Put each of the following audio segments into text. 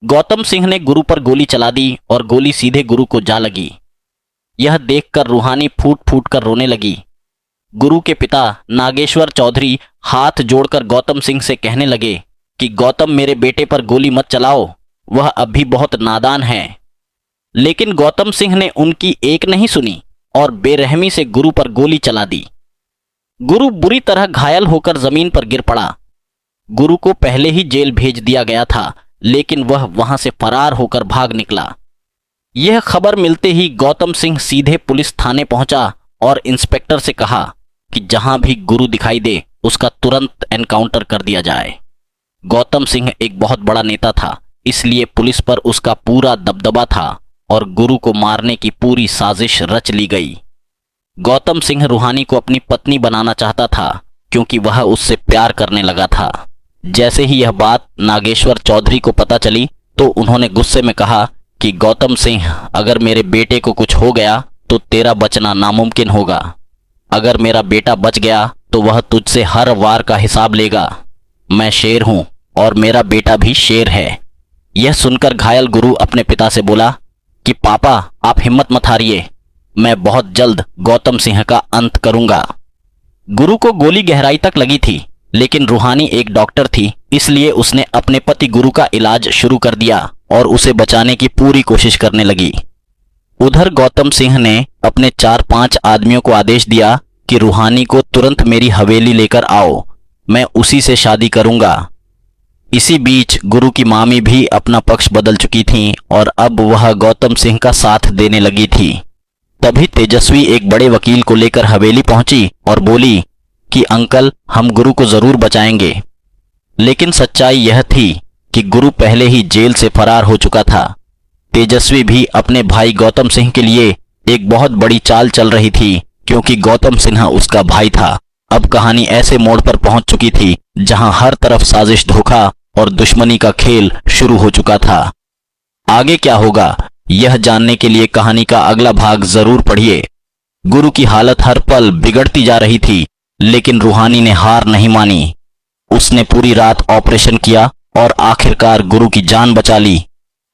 गौतम सिंह ने गुरु पर गोली चला दी और गोली सीधे गुरु को जा लगी। यह देखकर रूहानी फूट फूट कर रोने लगी। गुरु के पिता नागेश्वर चौधरी हाथ जोड़कर गौतम सिंह से कहने लगे कि गौतम, मेरे बेटे पर गोली मत चलाओ, वह अभी बहुत नादान है। लेकिन गौतम सिंह ने उनकी एक नहीं सुनी और बेरहमी से गुरु पर गोली चला दी। गुरु बुरी तरह घायल होकर जमीन पर गिर पड़ा। गुरु को पहले ही जेल भेज दिया गया था, लेकिन वह वहां से फरार होकर भाग निकला। यह खबर मिलते ही गौतम सिंह सीधे पुलिस थाने पहुंचा और इंस्पेक्टर से कहा कि जहां भी गुरु दिखाई दे उसका तुरंत एनकाउंटर कर दिया जाए। गौतम सिंह एक बहुत बड़ा नेता था, इसलिए पुलिस पर उसका पूरा दबदबा था और गुरु को मारने की पूरी साजिश रच ली गई। गौतम सिंह रूहानी को अपनी पत्नी बनाना चाहता था क्योंकि वह उससे प्यार करने लगा था। जैसे ही यह बात नागेश्वर चौधरी को पता चली तो उन्होंने गुस्से में कहा कि गौतम सिंह, अगर मेरे बेटे को कुछ हो गया तो तेरा बचना नामुमकिन होगा। अगर मेरा बेटा बच गया तो वह तुझसे हर वार का हिसाब लेगा। मैं शेर हूं और मेरा बेटा भी शेर है। यह सुनकर घायल गुरु अपने पिता से बोला कि पापा, आप हिम्मत मत हारिए, मैं बहुत जल्द गौतम सिंह का अंत करूंगा। गुरु को गोली गहराई तक लगी थी, लेकिन रूहानी एक डॉक्टर थी, इसलिए उसने अपने पति गुरु का इलाज शुरू कर दिया और उसे बचाने की पूरी कोशिश करने लगी। उधर गौतम सिंह ने अपने 4-5 आदमियों को आदेश दिया कि रूहानी को तुरंत मेरी हवेली लेकर आओ, मैं उसी से शादी करूंगा। इसी बीच गुरु की मामी भी अपना पक्ष बदल चुकी थीं और अब वह गौतम सिंह का साथ देने लगी थी। तभी तेजस्वी एक बड़े वकील को लेकर हवेली पहुंची और बोली कि अंकल, हम गुरु को जरूर बचाएंगे। लेकिन सच्चाई यह थी कि गुरु पहले ही जेल से फरार हो चुका था। तेजस्वी भी अपने भाई गौतम सिंह के लिए एक बहुत बड़ी चाल चल रही थी, क्योंकि गौतम सिन्हा उसका भाई था। अब कहानी ऐसे मोड़ पर पहुंच चुकी थी जहां हर तरफ साजिश, धोखा और दुश्मनी का खेल शुरू हो चुका था। आगे क्या होगा, यह जानने के लिए कहानी का अगला भाग जरूर पढ़िए। गुरु की हालत हर पल बिगड़ती जा रही थी, लेकिन रूहानी ने हार नहीं मानी। उसने पूरी रात ऑपरेशन किया और आखिरकार गुरु की जान बचा ली।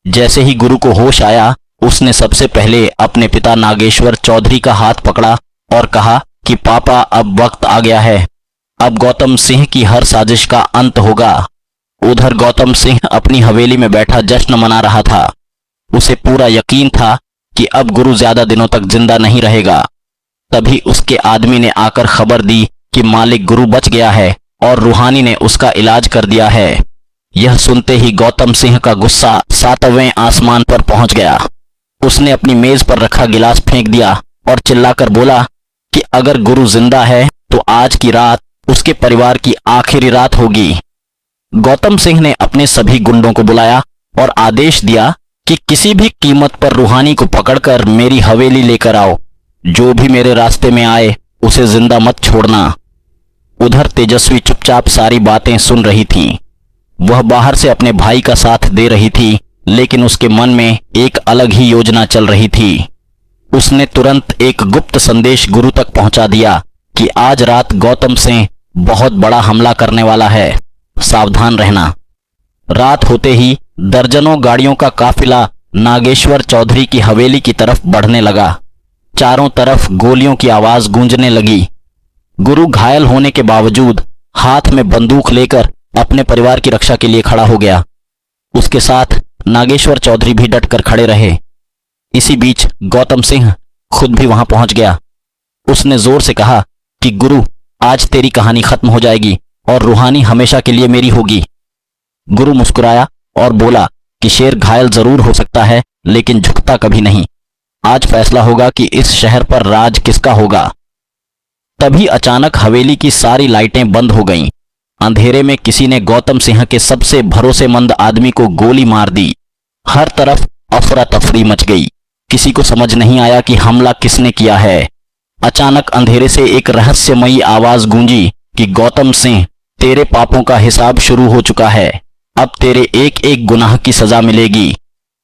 जैसे ही गुरु को होश आया, उसने सबसे पहले अपने पिता नागेश्वर चौधरी का हाथ पकड़ा और कहा कि पापा, अब वक्त आ गया है, अब गौतम सिंह की हर साजिश का अंत होगा। उधर गौतम सिंह अपनी हवेली में बैठा जश्न मना रहा था। उसे पूरा यकीन था कि अब गुरु ज्यादा दिनों तक जिंदा नहीं रहेगा। तभी उसके आदमी ने आकर खबर दी कि मालिक गुरु बच गया है और रूहानी ने उसका इलाज कर दिया है। यह सुनते ही गौतम सिंह का गुस्सा 7वें आसमान पर पहुंच गया। उसने अपनी मेज पर रखा गिलास फेंक दिया और चिल्लाकर बोला कि अगर गुरु जिंदा है तो आज की रात उसके परिवार की आखिरी रात होगी। गौतम सिंह ने अपने सभी गुंडों को बुलाया और आदेश दिया कि किसी भी कीमत पर रूहानी को पकड़कर मेरी हवेली लेकर आओ। जो भी मेरे रास्ते में आए उसे जिंदा मत छोड़ना। उधर तेजस्वी चुपचाप सारी बातें सुन रही थी। वह बाहर से अपने भाई का साथ दे रही थी, लेकिन उसके मन में एक अलग ही योजना चल रही थी। उसने तुरंत एक गुप्त संदेश गुरु तक पहुंचा दिया कि आज रात गौतम सिंह बहुत बड़ा हमला करने वाला है, सावधान रहना। रात होते ही दर्जनों गाड़ियों का काफिला नागेश्वर चौधरी की हवेली की तरफ बढ़ने लगा। चारों तरफ गोलियों की आवाज गूंजने लगी। गुरु घायल होने के बावजूद हाथ में बंदूक लेकर अपने परिवार की रक्षा के लिए खड़ा हो गया। उसके साथ नागेश्वर चौधरी भी डटकर खड़े रहे। इसी बीच गौतम सिंह खुद भी वहां पहुंच गया। उसने जोर से कहा कि गुरु, आज तेरी कहानी खत्म हो जाएगी और रूहानी हमेशा के लिए मेरी होगी। गुरु मुस्कुराया और बोला कि शेर घायल जरूर हो सकता है, लेकिन झुकता कभी नहीं। आज फैसला होगा कि इस शहर पर राज किसका होगा। तभी अचानक हवेली की सारी लाइटें बंद हो गईं। अंधेरे में किसी ने गौतम सिंह के सबसे भरोसेमंद आदमी को गोली मार दी। हर तरफ अफरा तफरी मच गई। किसी को समझ नहीं आया कि हमला किसने किया है। अचानक अंधेरे से एक रहस्यमयी आवाज गूंजी कि गौतम सिंह, तेरे पापों का हिसाब शुरू हो चुका है। अब तेरे एक एक गुनाह की सजा मिलेगी।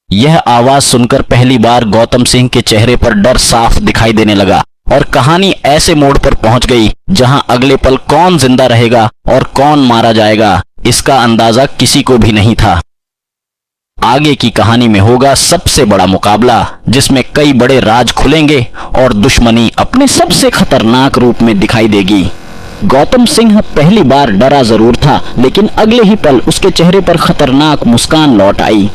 यह आवाज सुनकर पहली बार गौतम सिंह के चेहरे पर डर साफ दिखाई देने लगा और कहानी ऐसे मोड़ पर पहुंच गई जहां अगले पल कौन जिंदा रहेगा और कौन मारा जाएगा, इसका अंदाजा किसी को भी नहीं था। आगे की कहानी में होगा सबसे बड़ा मुकाबला, जिसमें कई बड़े राज खुलेंगे और दुश्मनी अपने सबसे खतरनाक रूप में दिखाई देगी। गौतम सिंह पहली बार डरा जरूर था, लेकिन अगले ही पल उसके चेहरे पर खतरनाक मुस्कान लौट आई।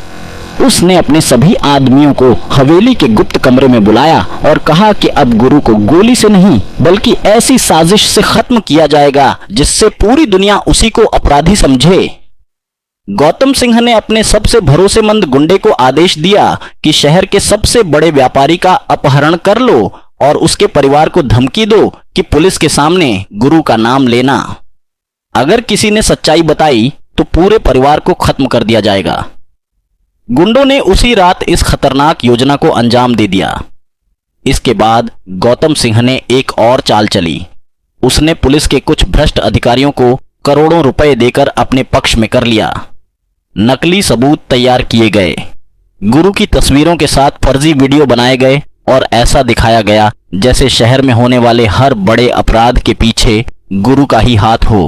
उसने अपने सभी आदमियों को हवेली के गुप्त कमरे में बुलाया और कहा कि अब गुरु को गोली से नहीं बल्कि ऐसी साजिश से खत्म किया जाएगा जिससे पूरी दुनिया उसी को अपराधी समझे। गौतम सिंह ने अपने सबसे भरोसेमंद गुंडे को आदेश दिया कि शहर के सबसे बड़े व्यापारी का अपहरण कर लो और उसके परिवार को धमकी दो कि पुलिस के सामने गुरु का नाम लेना। अगर किसी ने सच्चाई बताई तो पूरे परिवार को खत्म कर दिया जाएगा। गुंडों ने उसी रात इस खतरनाक योजना को अंजाम दे दिया। इसके बाद गौतम सिंह ने एक और चाल चली। उसने पुलिस के कुछ भ्रष्ट अधिकारियों को करोड़ों रुपए देकर अपने पक्ष में कर लिया। नकली सबूत तैयार किए गए, गुरु की तस्वीरों के साथ फर्जी वीडियो बनाए गए और ऐसा दिखाया गया जैसे शहर में होने वाले हर बड़े अपराध के पीछे गुरु का ही हाथ हो।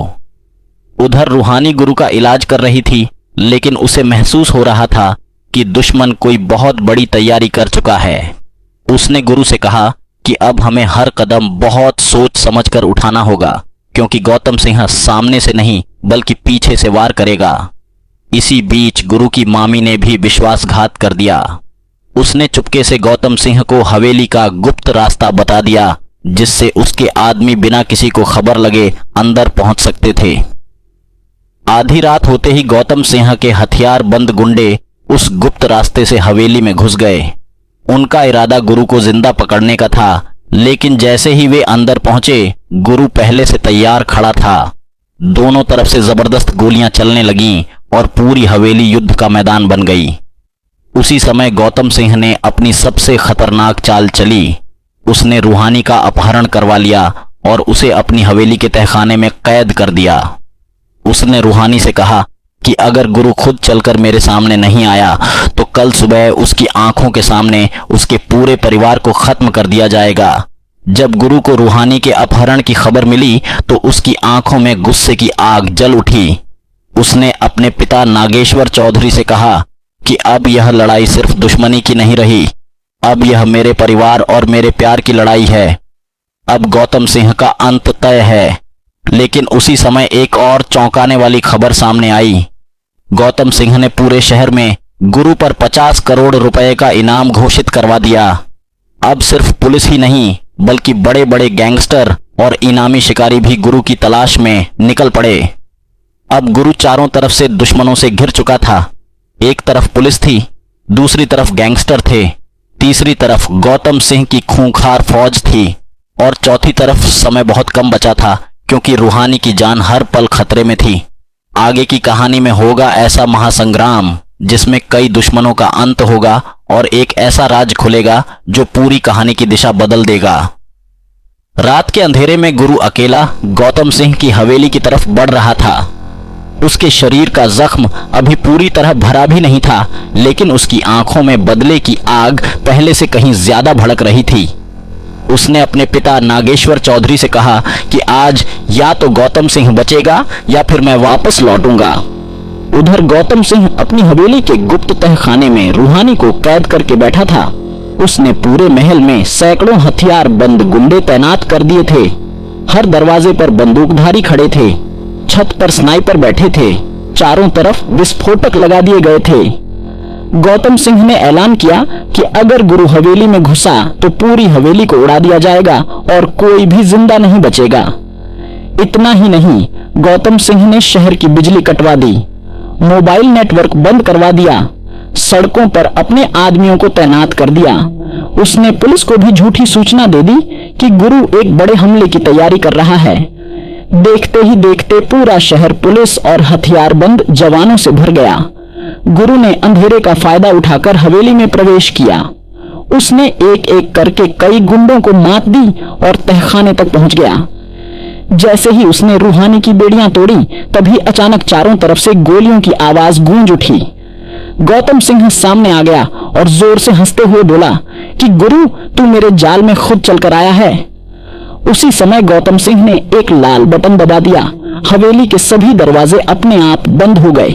उधर रूहानी गुरु का इलाज कर रही थी, लेकिन उसे महसूस हो रहा था कि दुश्मन कोई बहुत बड़ी तैयारी कर चुका है। उसने गुरु से कहा कि अब हमें हर कदम बहुत सोच समझकर उठाना होगा, क्योंकि गौतम सिंह सामने से नहीं बल्कि पीछे से वार करेगा। इसी बीच गुरु की मामी ने भी विश्वासघात कर दिया। उसने चुपके से गौतम सिंह को हवेली का गुप्त रास्ता बता दिया, जिससे उसके आदमी बिना किसी को खबर लगे अंदर पहुंच सकते थे। आधी रात होते ही गौतम सिंह के हथियार बंद गुंडे उस गुप्त रास्ते से हवेली में घुस गए। उनका इरादा गुरु को जिंदा पकड़ने का था, लेकिन जैसे ही वे अंदर पहुंचे, गुरु पहले से तैयार खड़ा था। दोनों तरफ से जबरदस्त गोलियां चलने लगीं और पूरी हवेली युद्ध का मैदान बन गई। उसी समय गौतम सिंह ने अपनी सबसे खतरनाक चाल चली। उसने रूहानी का अपहरण करवा लिया और उसे अपनी हवेली के तहखाने में कैद कर दिया। उसने रूहानी से कहा कि अगर गुरु खुद चलकर मेरे सामने नहीं आया तो कल सुबह उसकी आंखों के सामने उसके पूरे परिवार को खत्म कर दिया जाएगा। जब गुरु को रूहानी के अपहरण की खबर मिली तो उसकी आंखों में गुस्से की आग जल उठी। उसने अपने पिता नागेश्वर चौधरी से कहा कि अब यह लड़ाई सिर्फ दुश्मनी की नहीं रही, अब यह मेरे परिवार और मेरे प्यार की लड़ाई है। अब गौतम सिंह का अंत तय है। लेकिन उसी समय एक और चौंकाने वाली खबर सामने आई। गौतम सिंह ने पूरे शहर में गुरु पर 50 करोड़ रुपए का इनाम घोषित करवा दिया। अब सिर्फ पुलिस ही नहीं बल्कि बड़े बड़े गैंगस्टर और इनामी शिकारी भी गुरु की तलाश में निकल पड़े। अब गुरु चारों तरफ से दुश्मनों से घिर चुका था। एक तरफ पुलिस थी, दूसरी तरफ गैंगस्टर थे, तीसरी तरफ गौतम सिंह की खूंखार फौज थी और चौथी तरफ समय बहुत कम बचा था, क्योंकि रूहानी की जान हर पल खतरे में थी। आगे की कहानी में होगा ऐसा महासंग्राम जिसमें कई दुश्मनों का अंत होगा और एक ऐसा राज खुलेगा जो पूरी कहानी की दिशा बदल देगा। रात के अंधेरे में गुरु अकेला गौतम सिंह की हवेली की तरफ बढ़ रहा था। उसके शरीर का जख्म अभी पूरी तरह भरा भी नहीं था, लेकिन उसकी आंखों में बदले की आग पहले से कहीं ज्यादा भड़क रही थी। उसने अपने पिता नागेश्वर चौधरी से कहा कि आज या तो गौतम सिंह बचेगा या फिर मैं वापस लौटूंगा। उधर गौतम सिंह अपनी हवेली के गुप्त तहखाने में रूहानी को कैद करके बैठा था। उसने पूरे महल में सैकड़ों हथियार बंद गुंडे तैनात कर दिए थे। हर दरवाजे पर बंदूकधारी खड़े थे, छत पर स्नाइपर बैठे थे, चारों तरफ विस्फोटक लगा दिए गए थे। गौतम सिंह ने ऐलान किया कि अगर गुरु हवेली में घुसा तो पूरी हवेली को उड़ा दिया जाएगा और कोई भी जिंदा नहीं बचेगा। इतना ही नहीं, गौतम सिंह ने शहर की बिजली कटवा दी, मोबाइल नेटवर्क बंद करवा दिया, सड़कों पर अपने आदमियों को तैनात कर दिया। उसने पुलिस को भी झूठी सूचना दे दी कि गुरु एक बड़े हमले की तैयारी कर रहा है। देखते ही देखते पूरा शहर पुलिस और हथियारबंद जवानों से भर गया। गुरु ने अंधेरे का फायदा उठाकर हवेली में प्रवेश किया। उसने एक एक करके कई गुंडों को मात दी और तहखाने तक पहुंच गया। जैसे ही उसने रूहानी की बेड़ियां तोड़ी, तभी अचानक चारों तरफ से गोलियों की आवाज गूंज उठी। गौतम सिंह सामने आ गया और जोर से हंसते हुए बोला कि गुरु, तू मेरे जाल में खुद चलकर आया है। उसी समय गौतम सिंह ने एक लाल बटन दबा दिया। हवेली के सभी दरवाजे अपने आप बंद हो गए।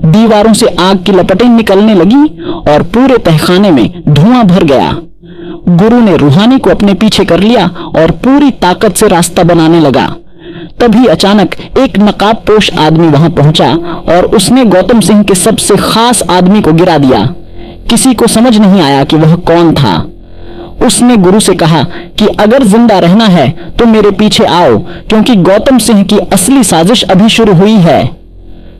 दीवारों से आग की लपटें निकलने लगी और पूरे तहखाने में धुआं भर गया। गुरु ने रूहानी को अपने पीछे कर लिया और पूरी ताकत से रास्ता बनाने लगा। तभी अचानक एक नकाबपोश आदमी वहां पहुंचा और उसने गौतम सिंह के सबसे खास आदमी को गिरा दिया। किसी को समझ नहीं आया कि वह कौन था। उसने गुरु से कहा कि अगर जिंदा रहना है तो मेरे पीछे आओ, क्योंकि गौतम सिंह की असली साजिश अभी शुरू हुई है।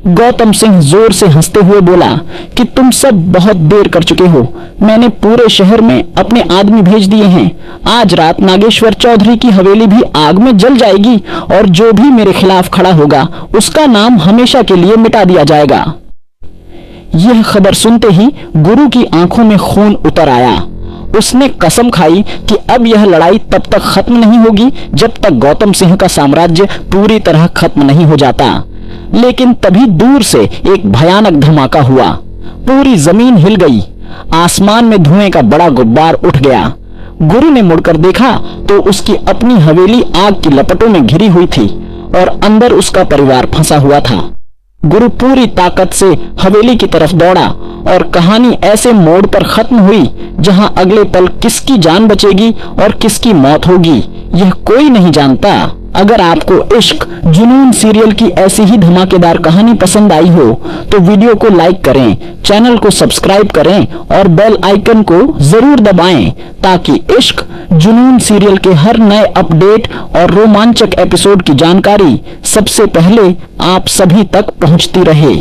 गौतम सिंह जोर से हंसते हुए बोला कि तुम सब बहुत देर कर चुके हो। मैंने पूरे शहर में अपने आदमी भेज दिए हैं। आज रात नागेश्वर चौधरी की हवेली भी आग में जल जाएगी और जो भी मेरे खिलाफ खड़ा होगा उसका नाम हमेशा के लिए मिटा दिया जाएगा। यह खबर सुनते ही गुरु की आंखों में खून उतर आया। उसने कसम खाई कि अब यह लड़ाई तब तक खत्म नहीं होगी जब तक गौतम सिंह का साम्राज्य पूरी तरह खत्म नहीं हो जाता। लेकिन तभी दूर से एक भयानक धमाका हुआ। पूरी जमीन हिल गई। आसमान में धुएं का बड़ा गुब्बार उठ गया। गुरु ने मुड़कर देखा तो उसकी अपनी हवेली आग की लपटों में घिरी हुई थी और अंदर उसका परिवार फंसा हुआ था। गुरु पूरी ताकत से हवेली की तरफ दौड़ा और कहानी ऐसे मोड़ पर खत्म हुई जहां अगले पल किसकी जान बचेगी और किसकी मौत होगी यह कोई नहीं जानता। अगर आपको इश्क जुनून सीरियल की ऐसी ही धमाकेदार कहानी पसंद आई हो तो वीडियो को लाइक करें, चैनल को सब्सक्राइब करें और बेल आइकन को जरूर दबाएं ताकि इश्क जुनून सीरियल के हर नए अपडेट और रोमांचक एपिसोड की जानकारी सबसे पहले आप सभी तक पहुंचती रहे।